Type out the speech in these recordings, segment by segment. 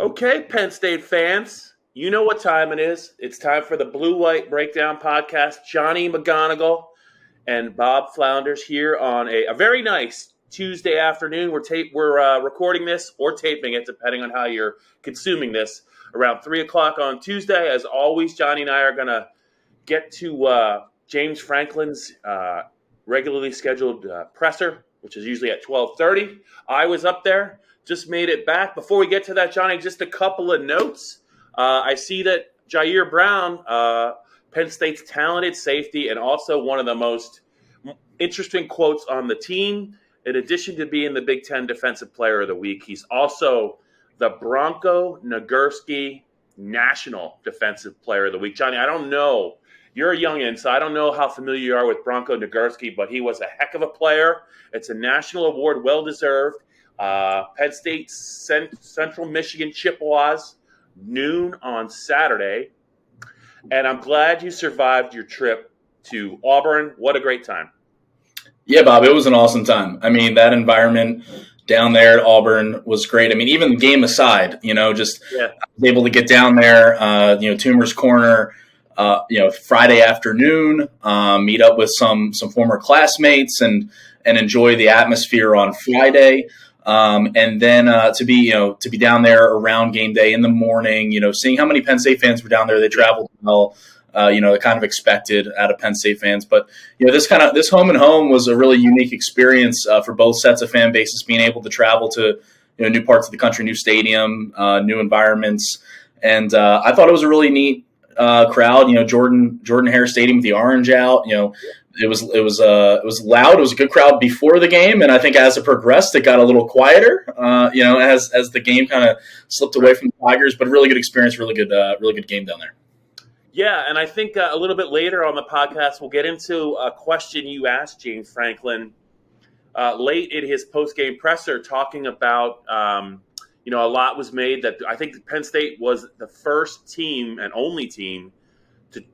Okay, Penn State fans, you know what time it is. It's time for the Blue White Breakdown podcast. Johnny McGonigal and Bob Flounders here on a very nice Tuesday afternoon. We're recording this or taping it, depending on how you're consuming this, around 3 o'clock on Tuesday. As always, Johnny and I are going to get to James Franklin's regularly scheduled presser, which is usually at 12:30. I was up there. Just made it back. Before we get to that, Johnny, just a couple of notes. I see that Jair Brown, Penn State's talented safety, and also one of the most interesting quotes on the team. In addition to being the Big Ten Defensive Player of the Week, he's also the Bronco Nagurski National Defensive Player of the Week. Johnny, I don't know. You're a youngin', so I don't know how familiar you are with Bronco Nagurski, but he was a heck of a player. It's a national award, well-deserved. Penn State Central Michigan Chippewas, noon on Saturday. And I'm glad you survived your trip to Auburn. What a great time. Yeah, Bob, it was an awesome time. I mean, that environment down there at Auburn was great. I mean, even the game aside, I was able to get down there, Toomer's Corner, Friday afternoon, meet up with some former classmates and enjoy the atmosphere on Friday. And then to be down there around game day in the morning, seeing how many Penn State fans were down there. They traveled well, kind of expected out of Penn State fans. But this home and home was a really unique experience for both sets of fan bases, being able to travel to new parts of the country, new stadium, new environments, and I thought it was a really neat crowd. Jordan Hare Stadium with the orange out. It was loud. It was a good crowd before the game, and I think as it progressed, it got a little quieter. As the game kind of slipped away from the Tigers, but really good experience, really good game down there. Yeah, and I think a little bit later on the podcast, we'll get into a question you asked James Franklin late in his post-game presser, talking about a lot was made that I think Penn State was the first team and only team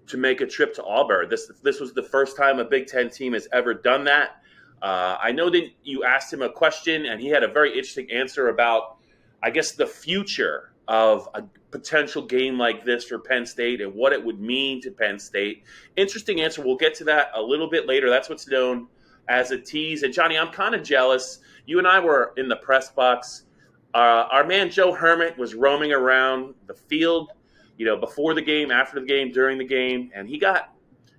to make a trip to Auburn. This was the first time a Big Ten team has ever done that. I know that you asked him a question, and he had a very interesting answer about, I guess, the future of a potential game like this for Penn State and what it would mean to Penn State. Interesting answer. We'll get to that a little bit later. That's what's known as a tease. And, Johnny, I'm kind of jealous. You and I were in the press box. Our man Joe Hermit was roaming around the field, before the game, after the game, during the game, and he got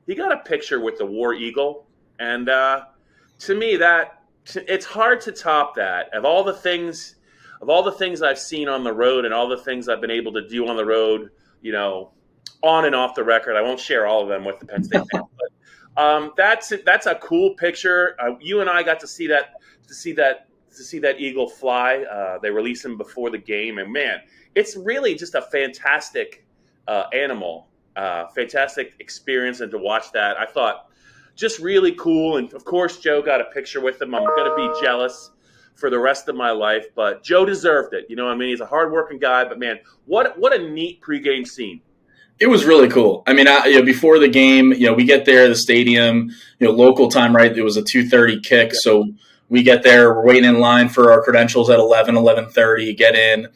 a picture with the War Eagle. And to me, that it's hard to top that. Of all the things I've seen on the road and all the things I've been able to do on the road, on and off the record, I won't share all of them with the Penn State fans, but that's a cool picture. You and I got to see that eagle fly. They released him before the game, and man, it's really just a fantastic animal, fantastic experience, and to watch that, I thought just really cool. And of course, Joe got a picture with him. I'm going to be jealous for the rest of my life, but Joe deserved it. He's a hardworking guy, but man, what a neat pregame scene. It was really cool. I mean, before the game, we get there, the stadium, local time, right? It was a 2:30 kick, so we get there, we're waiting in line for our credentials at 11:30, get in.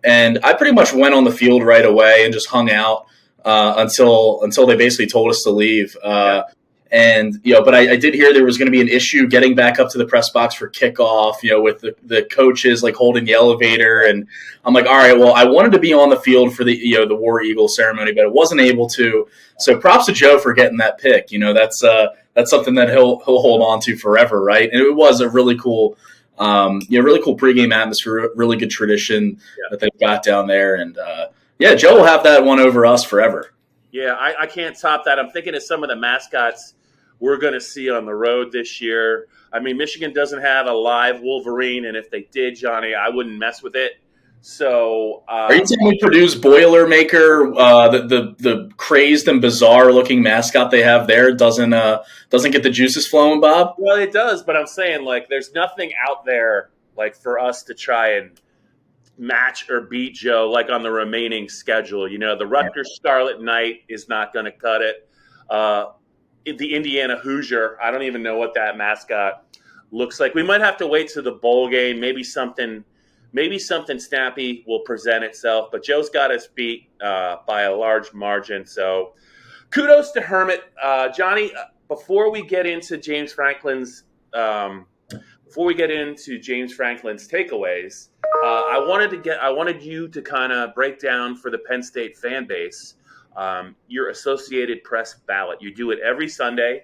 And I pretty much went on the field right away and just hung out until they basically told us to leave. But I did hear there was going to be an issue getting back up to the press box for kickoff, with the coaches like holding the elevator. And I'm like, all right, well, I wanted to be on the field for the War Eagle ceremony, but I wasn't able to. So props to Joe for getting that pick. That's something that he'll hold on to forever, right? And it was a really cool, really cool pregame atmosphere, really good tradition that they've got down there. And Joe will have that one over us forever. Yeah, I can't top that. I'm thinking of some of the mascots we're going to see on the road this year. I mean, Michigan doesn't have a live Wolverine, and if they did, Johnny, I wouldn't mess with it. So, are you telling me Purdue's Boilermaker, the crazed and bizarre looking mascot they have there, doesn't get the juices flowing, Bob? Well, it does, but I'm saying there's nothing out there for us to try and match or beat Joe on the remaining schedule. The Rutgers Scarlet Knight is not going to cut it. The Indiana Hoosier, I don't even know what that mascot looks like. We might have to wait to the bowl game, maybe something maybe something snappy will present itself. But Joe's got us beat by a large margin. So kudos to Hermit. Johnny, before we get into James Franklin's takeaways, I wanted you to kind of break down for the Penn State fan base your Associated Press ballot. You do it every Sunday.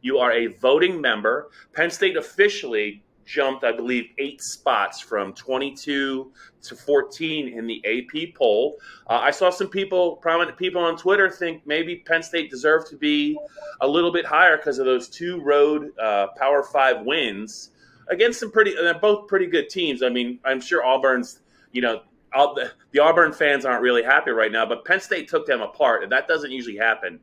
You are a voting member. Penn State officially jumped, I believe, 8 spots from 22 to 14 in the AP poll. I saw some prominent people on Twitter think maybe Penn State deserved to be a little bit higher because of those 2 road Power 5 wins against both pretty good teams. I mean, I'm sure Auburn's, the Auburn fans aren't really happy right now, but Penn State took them apart, and that doesn't usually happen.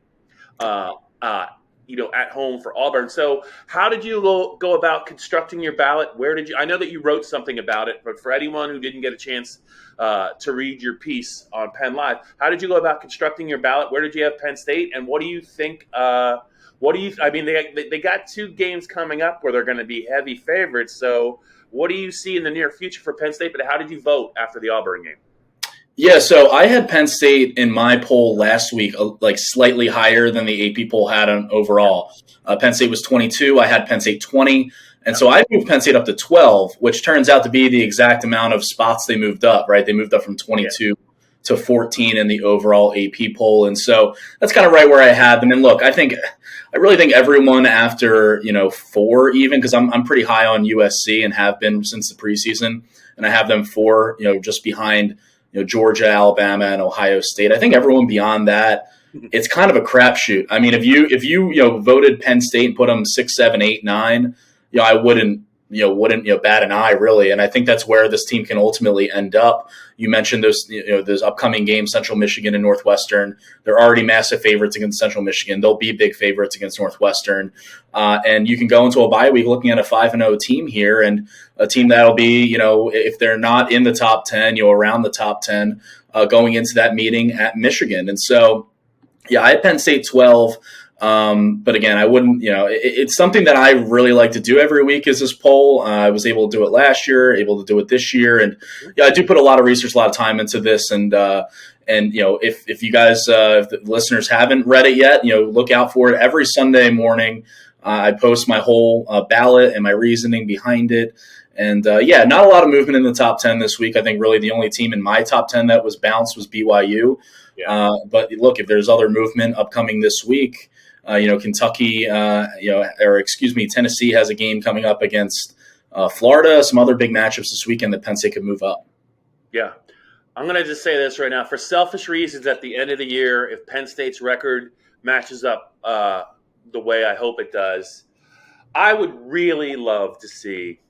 At home for Auburn. So how did you go about constructing your ballot? I know that you wrote something about it, but for anyone who didn't get a chance to read your piece on PennLive, how did you go about constructing your ballot? Where did you have Penn State? And what do you think, they got 2 games coming up where they're going to be heavy favorites. So what do you see in the near future for Penn State? But how did you vote after the Auburn game? Yeah, so I had Penn State in my poll last week, like slightly higher than the AP poll had on overall. Penn State was 22. I had Penn State 20. And so I moved Penn State up to 12, which turns out to be the exact amount of spots they moved up, right? They moved up from 22 to 14 in the overall AP poll. And so that's kind of right where I had them. And look, I really think everyone after, 4 even, because I'm pretty high on USC and have been since the preseason. And I have them 4, just behind Georgia, Alabama, and Ohio State. I think everyone beyond that, it's kind of a crapshoot. I mean, if you voted Penn State and put them 6, 7, 8, 9, I wouldn't bat an eye really. And I think that's where this team can ultimately end up. You mentioned those upcoming games, Central Michigan and Northwestern. They're already massive favorites against Central Michigan. They'll be big favorites against Northwestern. And you can go into a bye week looking at a 5-0 team here, and a team that'll be, if they're not in the top 10, around the top 10 going into that meeting at Michigan. And so, yeah, I had Penn State 12. But again, I wouldn't, it's something that I really like to do every week is this poll. I was able to do it last year, able to do it this year. And I do put a lot of research, a lot of time into this. And if you guys, if the listeners haven't read it yet, look out for it every Sunday morning. I post my whole ballot and my reasoning behind it. And not a lot of movement in the top 10 this week. I think really the only team in my top 10 that was bounced was BYU. Yeah. But look, if there's other movement upcoming this week, Kentucky, Tennessee has a game coming up against Florida. Some other big matchups this weekend that Penn State could move up. Yeah. I'm going to just say this right now. For selfish reasons, at the end of the year, if Penn State's record matches up the way I hope it does, I would really love to see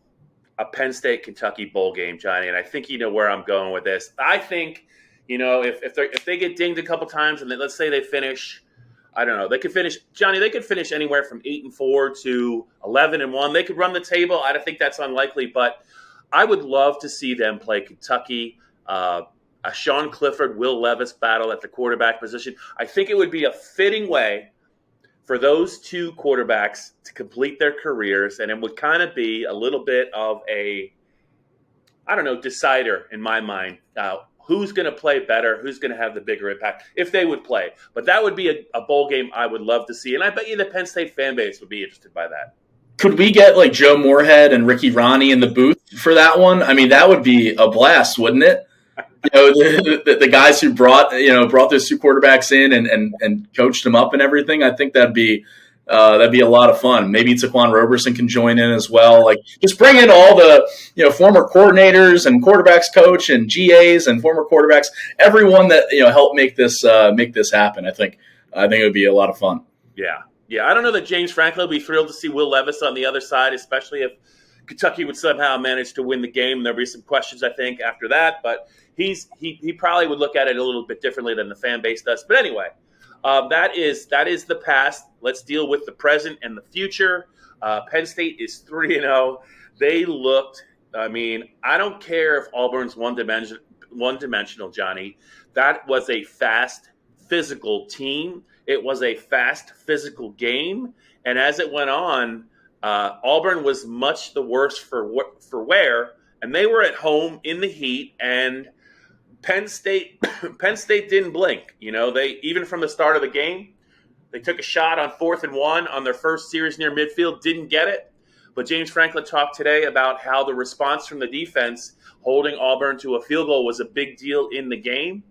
a Penn State-Kentucky bowl game, Johnny. And I think you know where I'm going with this. I think, if they get dinged a couple times and let's say they finish – I don't know. They could finish anywhere from 8-4 to 11-1. They could run the table. I don't think that's unlikely, but I would love to see them play Kentucky, a Sean Clifford, Will Levis battle at the quarterback position. I think it would be a fitting way for those 2 quarterbacks to complete their careers, and it would kind of be a little bit of a, decider in my mind. Who's going to play better? Who's going to have the bigger impact if they would play? But that would be a bowl game I would love to see. And I bet you the Penn State fan base would be interested by that. Could we get like Joe Moorhead and Ricky Ronnie in the booth for that one? I mean, that would be a blast, wouldn't it? The guys who brought those 2 quarterbacks in and coached them up and everything. I think that'd be a lot of fun. Maybe Taquan Roberson can join in as well. Like, just bring in all the former coordinators and quarterbacks coach and GAs and former quarterbacks, everyone that helped make this happen. I think it would be a lot of fun. Yeah. I don't know that James Franklin would be thrilled to see Will Levis on the other side, especially if Kentucky would somehow manage to win the game. There'll be some questions, I think, after that. But he probably would look at it a little bit differently than the fan base does. But anyway. That is the past. Let's deal with the present and the future. Penn State is 3-0. They looked. I don't care if Auburn's one-dimensional, Johnny. That was a fast, physical team. It was a fast, physical game. And as it went on, Auburn was much the worse for wear and they were at home in the heat, and Penn State didn't blink. They, even from the start of the game, they took a shot on 4th and 1 on their first series near midfield, didn't get it. But James Franklin talked today about how the response from the defense holding Auburn to a field goal was a big deal in the game.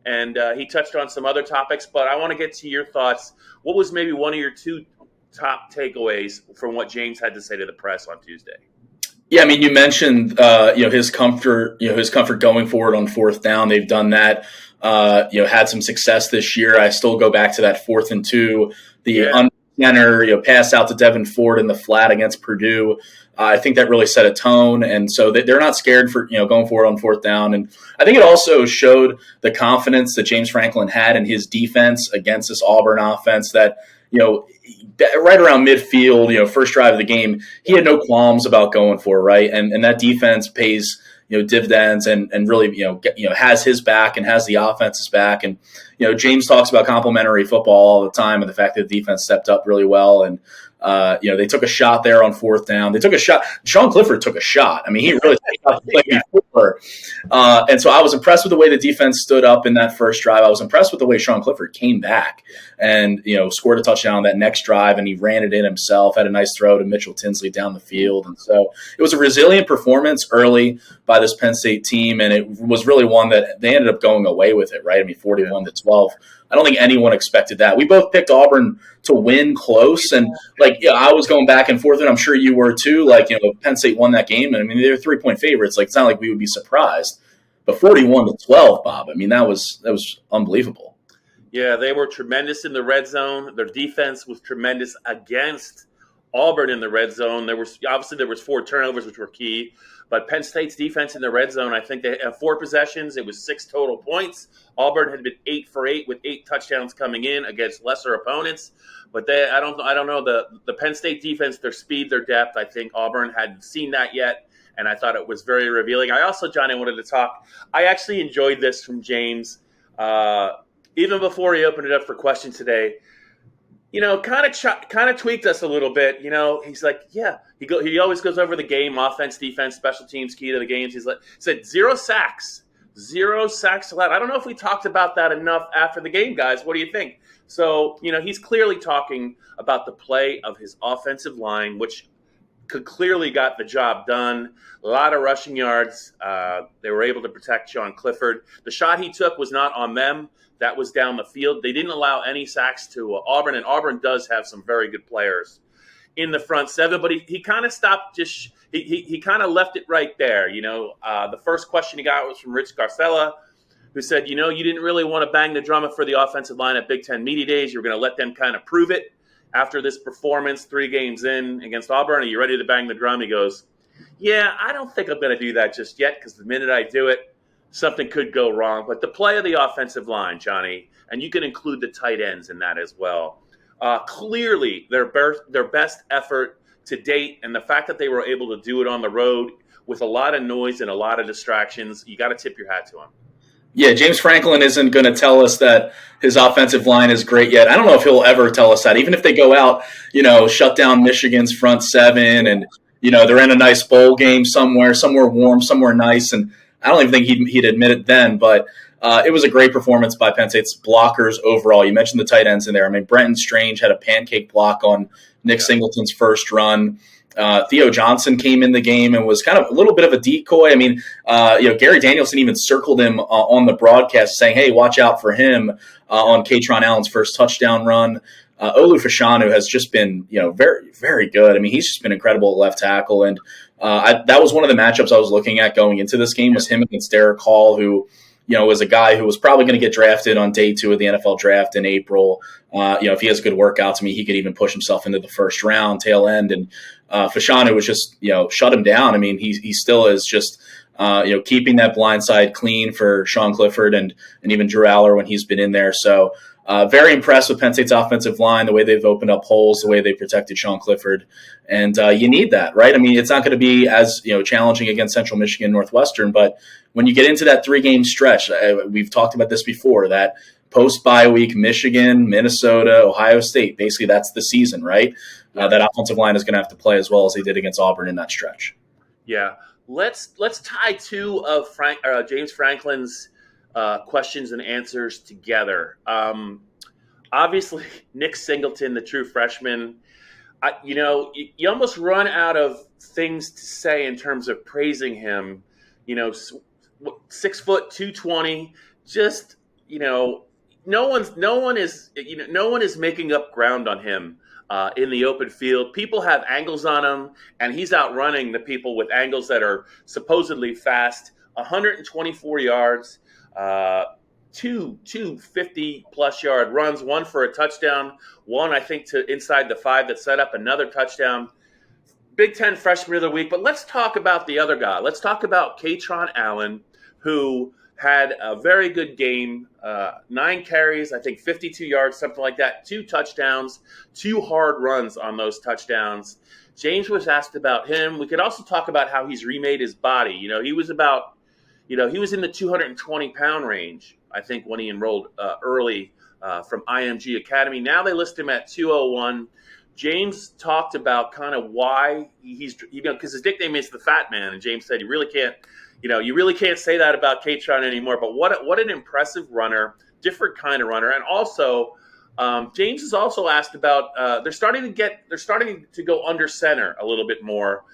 And he touched on some other topics, but I want to get to your thoughts. What was maybe one of your 2 top takeaways from what James had to say to the press on Tuesday? Yeah, I mean, you mentioned his comfort going forward on 4th down. They've done that. Had some success this year. I still go back to that 4th and 2, the center, pass out to Devin Ford in the flat against Purdue. I think that really set a tone, and so they're not scared for going forward on 4th down. And I think it also showed the confidence that James Franklin had in his defense against this Auburn offense. That right around midfield, first drive of the game, he had no qualms about going for it, right, and that defense pays dividends and really has his back and has the offense's back. And James talks about complimentary football all the time and the fact that the defense stepped up really well. And they took a shot there on 4th down. They took a shot. Sean Clifford took a shot. I mean, he really took out the play before. And so I was impressed with the way the defense stood up in that first drive. I was impressed with the way Sean Clifford came back and scored a touchdown on that next drive, and he ran it in himself. Had a nice throw to Mitchell Tinsley down the field. And so it was a resilient performance early by this Penn State team, and it was really one that they ended up going away with it, right? I mean, 41-12. I don't think anyone expected that. We both picked Auburn to win close, and I was going back and forth, and I'm sure you were too. Penn State won that game, and I mean, they were 3-point favorites. It's not like we would be surprised. But 41-12, Bob. I mean, that was unbelievable. Yeah, they were tremendous in the red zone. Their defense was tremendous against Auburn in the red zone. There was 4 turnovers, which were key. But Penn State's defense in the red zone, I think they had 4 possessions. It was 6 total points. Auburn had been 8 for 8 with 8 touchdowns coming in against lesser opponents. But I don't know the Penn State defense, their speed, their depth. I think Auburn hadn't seen that yet, and I thought it was very revealing. I also, Johnny, wanted to talk. I actually enjoyed this from James, even before he opened it up for questions today. Kind of tweaked us a little bit. He's like, yeah, he always goes over the game, offense, defense, special teams, key to the games. He said 0 sacks allowed. I don't know if we talked about that enough after the game, guys. What do you think? So, he's clearly talking about the play of his offensive line, which could clearly got the job done. A lot of rushing yards. They were able to protect Sean Clifford. The shot he took was not on them. That was down the field. They didn't allow any sacks to Auburn, and Auburn does have some very good players in the front seven. But he kind of stopped. He kind of left it right there. The first question he got was from Rich Garcella, who said, you didn't really want to bang the drum for the offensive line at Big Ten Media Days. You were going to let them kind of prove it after this performance 3 games in against Auburn. Are you ready to bang the drum? He goes, yeah, I don't think I'm going to do that just yet, because the minute I do it, something could go wrong. But the play of the offensive line, Johnny, and you can include the tight ends in that as well, clearly their best effort to date, and the fact that they were able to do it on the road with a lot of noise and a lot of distractions, you got to tip your hat to him. Yeah, James Franklin isn't going to tell us that his offensive line is great yet. I don't know if he'll ever tell us that. Even if they go out, shut down Michigan's front seven, and they're in a nice bowl game somewhere warm, somewhere nice, and I don't even think he'd admit it then, but it was a great performance by Penn State's blockers overall. You mentioned the tight ends in there. I mean, Brenton Strange had a pancake block on Nick Singleton's first run. Theo Johnson came in the game and was kind of a little bit of a decoy. I mean, Gary Danielson even circled him on the broadcast saying, hey, watch out for him on Kaytron Allen's first touchdown run. Olu Fashanu has just been, very, very good. I mean, he's just been incredible at left tackle. And that was one of the matchups I was looking at going into this game, was him against Derek Hall, who, was a guy who was probably going to get drafted on day 2 of the NFL draft in April. If he has good workouts, he could even push himself into the first round, tail end. And Fashanu was just, shut him down. I mean, he still is just, keeping that blind side clean for Sean Clifford and even Drew Aller when he's been in there. So very impressed with Penn State's offensive line, the way they've opened up holes, the way they protected Sean Clifford. And you need that, right? I mean, it's not going to be as challenging against Central Michigan, Northwestern, but when you get into that 3-game stretch, we've talked about this before, that post-bye week, Michigan, Minnesota, Ohio State, basically that's the season, right? That offensive line is going to have to play as well as they did against Auburn in that stretch. Yeah. let's tie two of James Franklin's questions and answers together. Obviously, Nick Singleton, the true freshman. You almost run out of things to say in terms of praising him. 6 foot 220. Just no one is making up ground on him in the open field. People have angles on him, and he's outrunning the people with angles that are supposedly fast. 124 yards. Two 50-plus yard runs, one for a touchdown, one, I think, to inside the 5 that set up another touchdown. Big Ten Freshman of the Week. But let's talk about the other guy. Let's talk about Kaytron Allen, who had a very good game, 9 carries, I think 52 yards, something like that, 2 touchdowns, 2 hard runs on those touchdowns. James was asked about him. We could also talk about how he's remade his body. He was he was in the 220-pound range, I think, when he enrolled early from IMG Academy. Now they list him at 201. James talked about kind of why he's, because his nickname is the Fat Man, and James said you really can't say that about Kaytron anymore. But what an impressive runner, different kind of runner, and also James is also asked about they're starting to go under center a little bit more,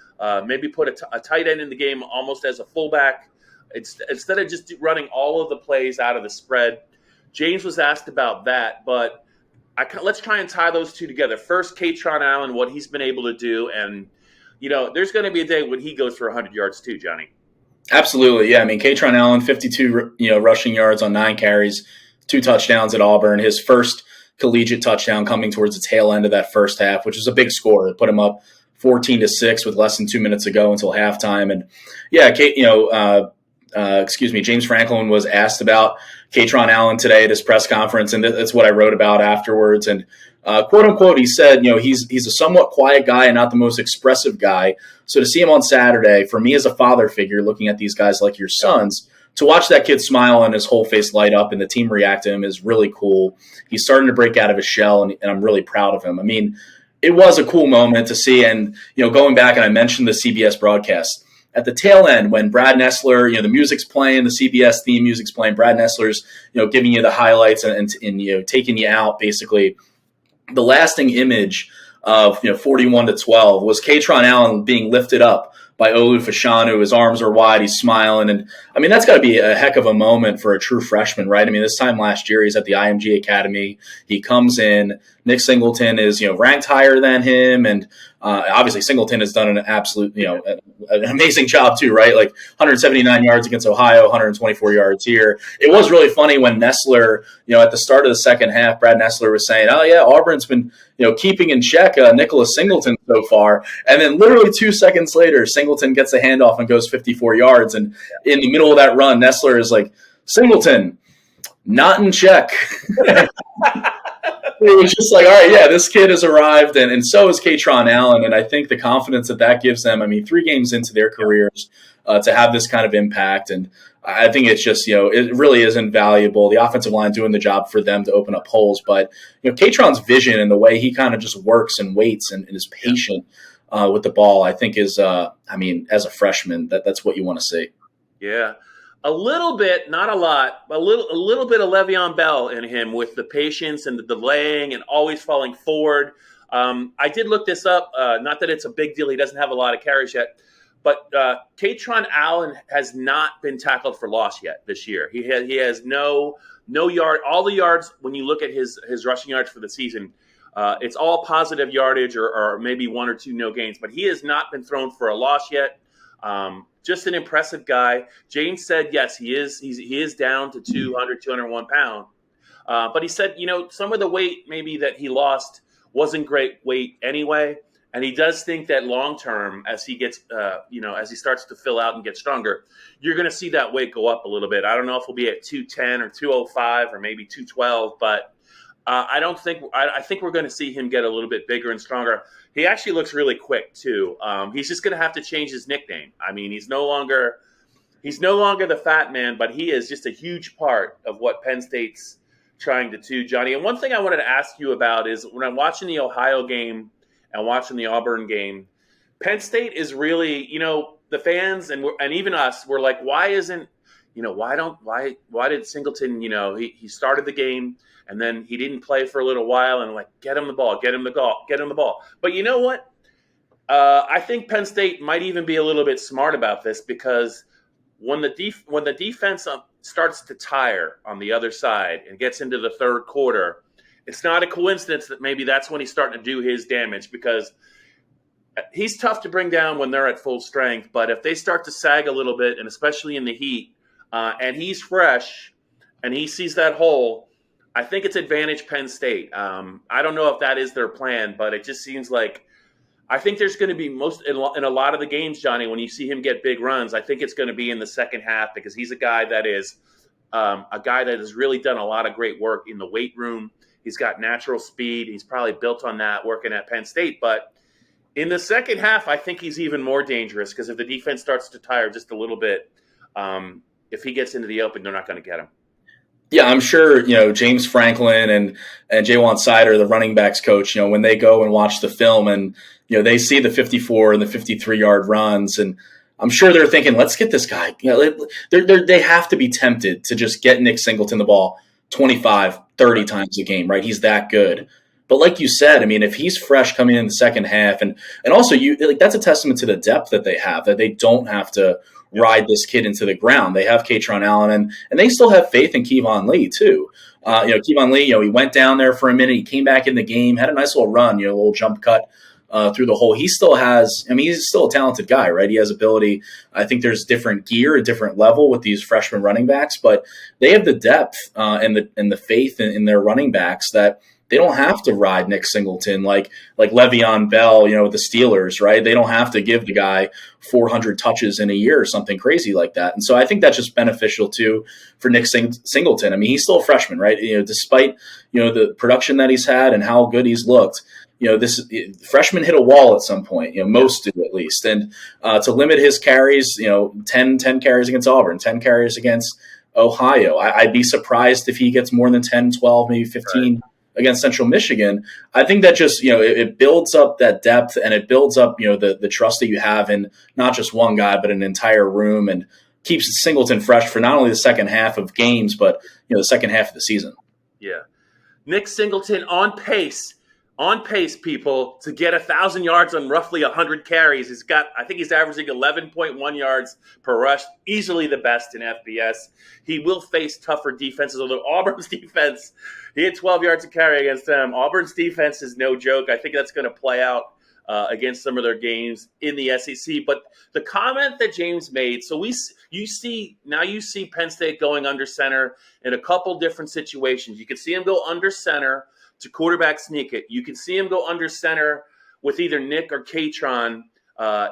maybe put a tight end in the game almost as a fullback. Instead of just running all of the plays out of the spread. James was asked about that, but let's try and tie those two together. First, Kaytron Allen, what he's been able to do, and there's going to be a day when he goes for 100 yards too, Johnny. Absolutely, yeah. I mean, Kaytron Allen, 52 rushing yards on 9 carries, 2 touchdowns at Auburn. His first collegiate touchdown coming towards the tail end of that first half, which is a big score. It put him up 14-6 with less than 2 minutes to go until halftime. And yeah, James Franklin was asked about Kaytron Allen today at his press conference, and that's what I wrote about afterwards. And quote unquote, he said, he's a somewhat quiet guy and not the most expressive guy. So to see him on Saturday, for me as a father figure, looking at these guys like your sons, to watch that kid smile and his whole face light up and the team react to him is really cool. He's starting to break out of his shell, and I'm really proud of him. I mean, it was a cool moment to see. And going back, and I mentioned the CBS broadcast. At the tail end, when Brad Nessler, the music's playing, the CBS theme music's playing, Brad Nessler's, giving you the highlights and taking you out, basically. The lasting image of 41-12 was Kaytron Allen being lifted up by Olu Fashanu. His arms are wide, he's smiling, and I mean that's got to be a heck of a moment for a true freshman, right? I mean, this time last year he's at the IMG Academy. He comes in. Nick Singleton is ranked higher than him, and obviously Singleton has done an absolute an amazing job too, right? Like 179 yards against Ohio, 124 yards here. It was really funny when Nessler, at the start of the second half, Brad Nessler was saying, "Oh yeah, Auburn's been keeping in check Nicholas Singleton so far," and then literally 2 seconds later, Singleton gets a handoff and goes 54 yards, and in the middle of that run, Nessler is like, "Singleton, not in check." It was just like, all right, yeah, this kid has arrived, and so is Kaytron Allen, and I think the confidence that gives them, I mean, 3 games into their careers, to have this kind of impact, and I think it's just, it really is invaluable. The offensive line doing the job for them to open up holes, but, Kaytron's vision and the way he kind of just works and waits and is patient with the ball, I think is, as a freshman, that's what you want to see. Yeah. A little bit, not a lot, a little bit of Le'Veon Bell in him with the patience and the delaying and always falling forward. I did look this up. Not that it's a big deal. He doesn't have a lot of carries yet. But Kaytron Allen has not been tackled for loss yet this year. He has no yard. All the yards, when you look at his rushing yards for the season, it's all positive yardage or maybe 1 or 2 no gains. But he has not been thrown for a loss yet. Just an impressive guy. James said, yes, he is down to 201 pounds. But he said, some of the weight maybe that he lost wasn't great weight anyway. And he does think that long term, as he gets, as he starts to fill out and get stronger, you're going to see that weight go up a little bit. I don't know if he'll be at 210 or 205 or maybe 212, but I think we're going to see him get a little bit bigger and stronger. He actually looks really quick too. He's just going to have to change his nickname. I mean, he's no longer the Fat Man, but he is just a huge part of what Penn State's trying to do, Johnny. And one thing I wanted to ask you about is when I'm watching the Ohio game and watching the Auburn game, Penn State is really, the fans and even us were like, why isn't, why did Singleton, he started the game and then he didn't play for a little while, and like, get him the ball. But you know what? I think Penn State might even be a little bit smart about this, because when the defense starts to tire on the other side and gets into the third quarter, it's not a coincidence that maybe that's when he's starting to do his damage, because he's tough to bring down when they're at full strength. But if they start to sag a little bit, and especially in the heat, and he's fresh and he sees that hole, I think it's advantage Penn State. I don't know if that is their plan, but it just seems like, I think there's going to be in a lot of the games, Johnny, when you see him get big runs, I think it's going to be in the second half, because he's a guy that has really done a lot of great work in the weight room. He's got natural speed. He's probably built on that working at Penn State. But in the second half, I think he's even more dangerous, because if the defense starts to tire just a little bit, if he gets into the open, they're not going to get him. Yeah, I'm sure, James Franklin and Jaywan Sider, the running backs coach, when they go and watch the film and, they see the 54 and the 53-yard runs, and I'm sure they're thinking, let's get this guy. They have to be tempted to just get Nick Singleton the ball 25, 30 times a game, right? He's that good. But like you said, I mean, if he's fresh coming in the second half, and also that's a testament to the depth that they have, that they don't have to ride this kid into the ground. They have Kaytron Allen, and they still have faith in Kevon Lee too. Kevon Lee, he went down there for a minute, he came back in the game, had a nice little run, a little jump cut through the hole. He still has, he's still a talented guy, right? He has ability. I think there's different gear, a different level with these freshman running backs, but they have the depth and the faith in their running backs that they don't have to ride Nick Singleton like Le'Veon Bell, with the Steelers, right? They don't have to give the guy 400 touches in a year or something crazy like that. And so I think that's just beneficial too for Nick Singleton. I mean, he's still a freshman, right? Despite, the production that he's had and how good he's looked, this freshman hit a wall at some point, most do at least. And to limit his carries, 10 carries against Auburn, 10 carries against Ohio. I'd be surprised if he gets more than 10, 12, maybe 15 against Central Michigan. I think that just, it builds up that depth, and it builds up, the trust that you have in not just one guy, but an entire room, and keeps Singleton fresh for not only the second half of games, but, the second half of the season. Yeah. Nick Singleton on pace, people, to get 1,000 yards on roughly 100 carries. I think he's averaging 11.1 yards per rush, easily the best in FBS. He will face tougher defenses, although Auburn's defense, he had 12 yards a carry against them. Auburn's defense is no joke. I think that's going to play out against some of their games in the SEC. But the comment that James made, so you see Penn State going under center in a couple different situations. You can see him go under center to quarterback sneak it. You can see him go under center with either Nick or Kaytron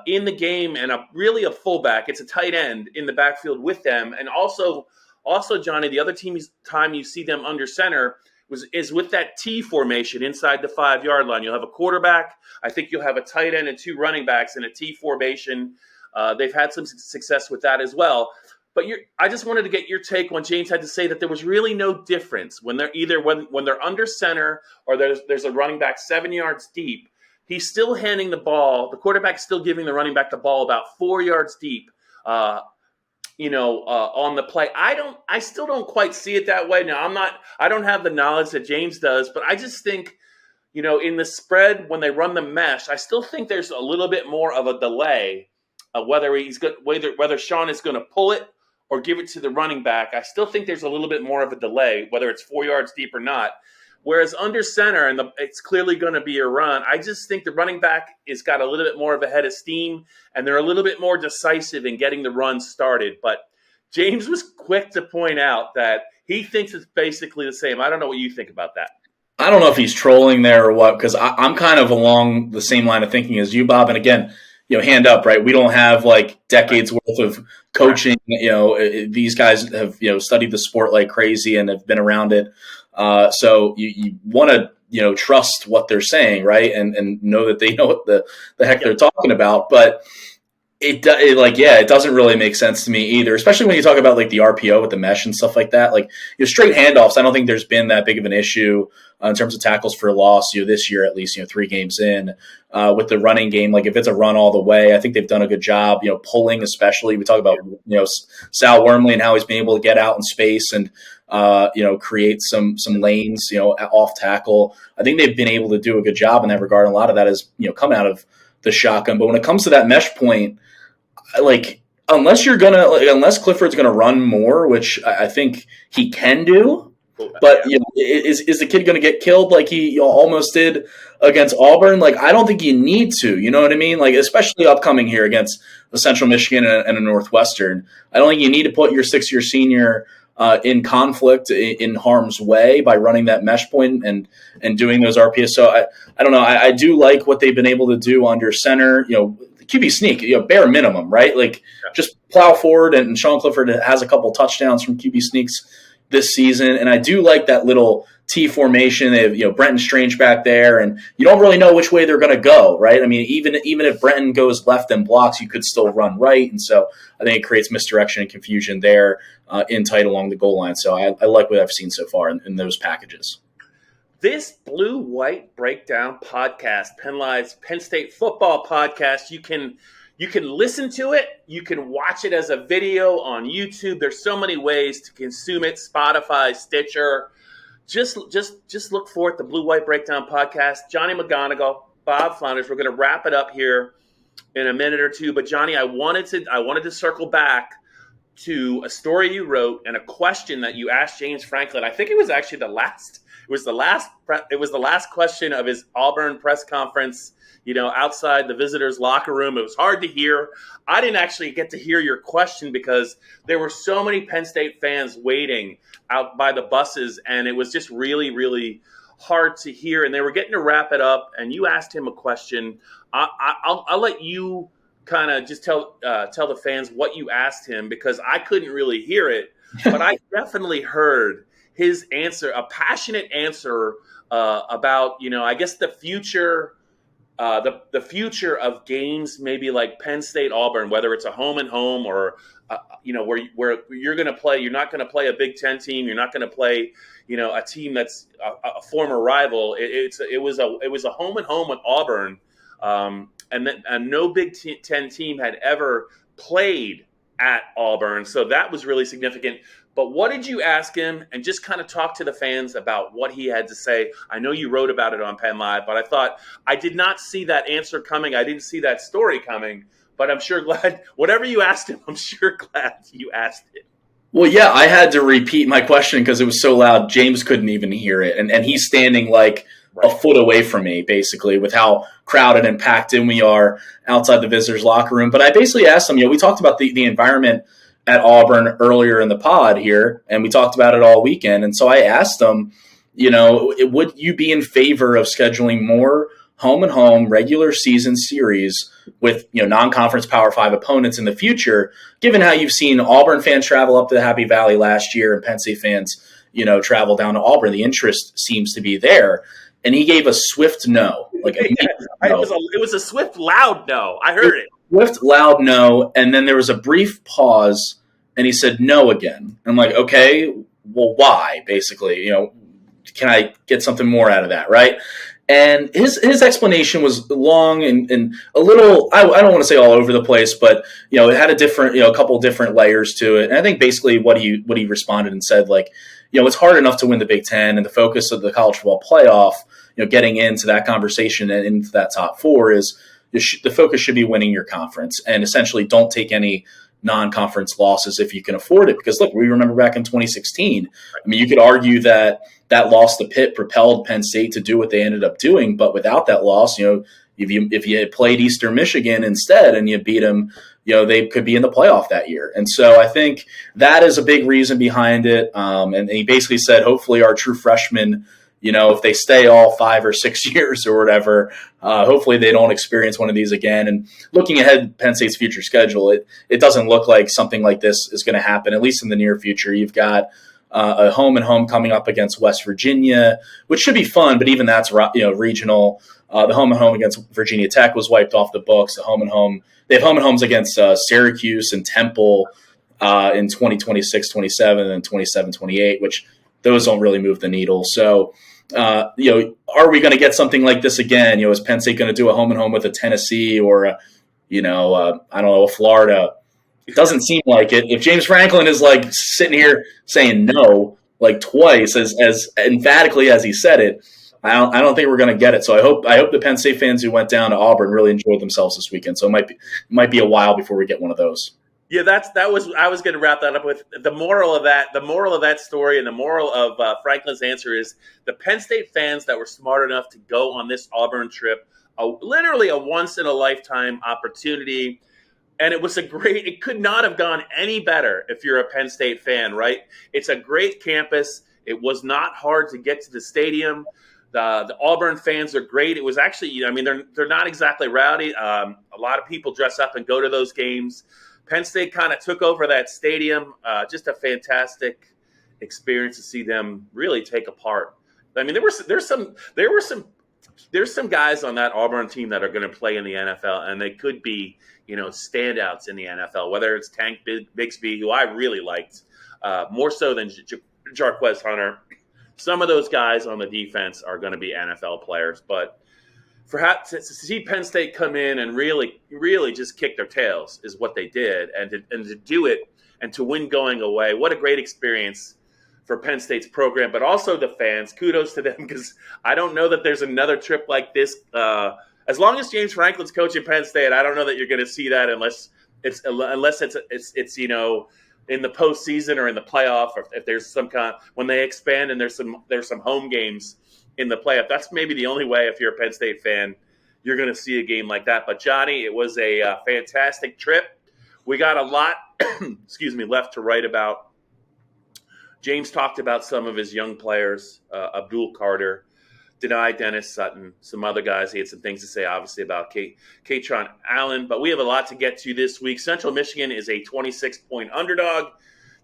in the game, and really a fullback. It's a tight end in the backfield with them. And also Johnny, the other time you see them under center is with that T formation inside the 5-yard line. You'll have a quarterback. I think you'll have a tight end and 2 running backs in a T formation. They've had some success with that as well. But I just wanted to get your take when James had to say that there was really no difference when they're when they're under center or there's a running back 7 yards deep. He's still handing the ball. The quarterback's still giving the running back the ball about 4 yards deep. On the play. I still don't quite see it that way. Now, I don't have the knowledge that James does, but I just think, in the spread, when they run the mesh, I still think there's a little bit more of a delay, whether Sean is going to pull it or give it to the running back. I still think there's a little bit more of a delay, whether it's 4 yards deep or not. Whereas under center, and it's clearly going to be a run, I just think the running back has got a little bit more of a head of steam, and they're a little bit more decisive in getting the run started. But James was quick to point out that he thinks it's basically the same. I don't know what you think about that. I don't know if he's trolling there or what, because I'm kind of along the same line of thinking as you, Bob. And again, hand up, right? We don't have decades worth of coaching. These guys have, studied the sport like crazy and have been around it. So you want to, trust what they're saying, right? And know that they know what the heck they're talking about. But It doesn't really make sense to me either, especially when you talk about like the RPO with the mesh and stuff like that. Like straight handoffs, I don't think there's been that big of an issue in terms of tackles for loss. This year at least, 3 games in with the running game. Like if it's a run all the way, I think they've done a good job. Pulling especially. We talk about Sal Wormley and how he's been able to get out in space and create some lanes off tackle. I think they've been able to do a good job in that regard. And a lot of that has come out of the shotgun. But when it comes to that mesh point, unless Clifford's gonna run more, which I think he can do, but is the kid gonna get killed like he almost did against Auburn? Like I don't think you need to. You know what I mean? Like especially upcoming here against the Central Michigan and a Northwestern, I don't think you need to put your 6-year senior in conflict, in harm's way by running that mesh point and doing those RPS. So I don't know. I do like what they've been able to do under center. QB sneak, bare minimum, right? Like just plow forward, and Sean Clifford has a couple touchdowns from QB sneaks this season. And I do like that little T formation. They have, Brenton Strange back there, and you don't really know which way they're going to go, right? I mean, even if Brenton goes left and blocks, you could still run right. And so I think it creates misdirection and confusion there in tight along the goal line. So I like what I've seen so far in those packages. This Blue-White Breakdown podcast, PennLive's Penn State football podcast, you can listen to it. You can watch it as a video on YouTube. There's so many ways to consume it. Spotify, Stitcher. Just look for it, the Blue-White Breakdown podcast. Johnny McGonigal, Bob Flounders. We're going to wrap it up here in a minute or two. But Johnny, I wanted to circle back to a story you wrote and a question that you asked James Franklin. I think it was actually the last question of his Auburn press conference, outside the visitors' locker room. It was hard to hear. I didn't actually get to hear your question because there were so many Penn State fans waiting out by the buses, and it was just really, really hard to hear. And they were getting to wrap it up, and you asked him a question. I'll let you kind of just tell the fans what you asked him, because I couldn't really hear it, but I definitely heard his answer, a passionate answer about, I guess the future of games, maybe like Penn State Auburn, whether it's a home and home or where you're going to play. You're not going to play a Big Ten team. You're not going to play a team that's a former rival. It was a home and home with Auburn, and no Big Ten team had ever played at Auburn, so that was really significant. But what did you ask him? And just kind of talk to the fans about what he had to say. I know you wrote about it on PennLive, but I thought I did not see that answer coming. I didn't see that story coming, but I'm sure glad whatever you asked him, I'm sure glad you asked it. Well, yeah, I had to repeat my question because it was so loud. James couldn't even hear it. And he's standing like a foot away from me, basically, with how crowded and packed in we are outside the visitors' locker room. But I basically asked him, we talked about the environment at Auburn earlier in the pod here, and we talked about it all weekend. And so I asked them, would you be in favor of scheduling more home and home regular season series with, non-conference Power 5 opponents in the future, given how you've seen Auburn fans travel up to the Happy Valley last year and Penn State fans, travel down to Auburn? The interest seems to be there. And he gave a swift no. It was a swift, loud no. I heard it. Swift, loud no, and then there was a brief pause, and he said no again. I'm like, okay, well, why? Basically, can I get something more out of that, right? And his explanation was long and a little, I don't want to say all over the place, but it had a couple different layers to it. And I think basically what he responded and said, like, it's hard enough to win the Big Ten, and the focus of the college football playoff, getting into that conversation and into that top 4 is the focus should be winning your conference, and essentially don't take any non-conference losses if you can afford it. Because look, we remember back in 2016, I mean, you could argue that loss to Pitt propelled Penn State to do what they ended up doing. But without that loss, if you had played Eastern Michigan instead and you beat them, they could be in the playoff that year. And so I think that is a big reason behind it. And he basically said, hopefully our true freshmen, if they stay all 5 or 6 years or whatever, hopefully they don't experience one of these again. And looking ahead at Penn State's future schedule, it doesn't look like something like this is going to happen, at least in the near future. You've got a home and home coming up against West Virginia, which should be fun, but even that's regional. The home and home against Virginia Tech was wiped off the books. They have home and homes against Syracuse and Temple in 2026, 27, and 27, 28, which those don't really move the needle. So, are we going to get something like this again? Is Penn State going to do a home and home with a Tennessee or I don't know, a Florida? It doesn't seem like it. If James Franklin is like sitting here saying no like twice as emphatically as he said it, I don't think we're going to get it. So I hope the Penn State fans who went down to Auburn really enjoyed themselves this weekend. So it might be a while before we get one of those. Yeah, I was going to wrap that up with the moral of that story, and the moral of Franklin's answer is the Penn State fans that were smart enough to go on this Auburn trip, literally a once in a lifetime opportunity. And it could not have gone any better if you're a Penn State fan, right? It's a great campus. It was not hard to get to the stadium. The Auburn fans are great. It was actually, they're not exactly rowdy. A lot of people dress up and go to those games. Penn State kind of took over that stadium. Just a fantastic experience to see them really take apart. I mean, there's some guys on that Auburn team that are going to play in the NFL, and they could be, standouts in the NFL. Whether it's Tank Bigsby, who I really liked, more so than Jarquez Hunter. Some of those guys on the defense are going to be NFL players, but to see Penn State come in and really, really just kick their tails is what they did, and to do it and to win going away, what a great experience for Penn State's program, but also the fans. Kudos to them, because I don't know that there's another trip like this. As long as James Franklin's coaching Penn State, I don't know that you're going to see that unless it's in the postseason or in the playoff, or if there's some kind when they expand and there's some home games in the playoff. That's maybe the only way, if you're a Penn State fan, you're going to see a game like that. But Johnny, it was a fantastic trip. We got a lot, left to write about. James talked about some of his young players, Abdul Carter, Dennis Sutton, some other guys. He had some things to say, obviously, about Kaytron Allen. But we have a lot to get to this week. Central Michigan is a 26-point underdog.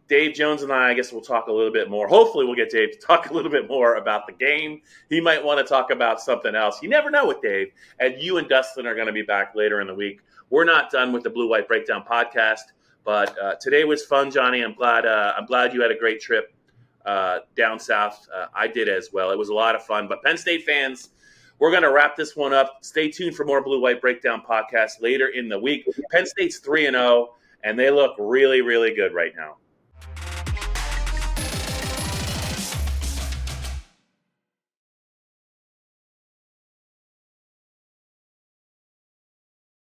Dave Jones and I guess we'll talk a little bit more. Hopefully we'll get Dave to talk a little bit more about the game. He might want to talk about something else. You never know with Dave. And you and Dustin are going to be back later in the week. We're not done with the Blue White Breakdown podcast, but today was fun, Johnny. I'm glad you had a great trip down south. I did as well. It was a lot of fun. But Penn State fans, we're going to wrap this one up. Stay tuned for more Blue White Breakdown podcast later in the week. Penn State's 3-0, and they look really, really good right now.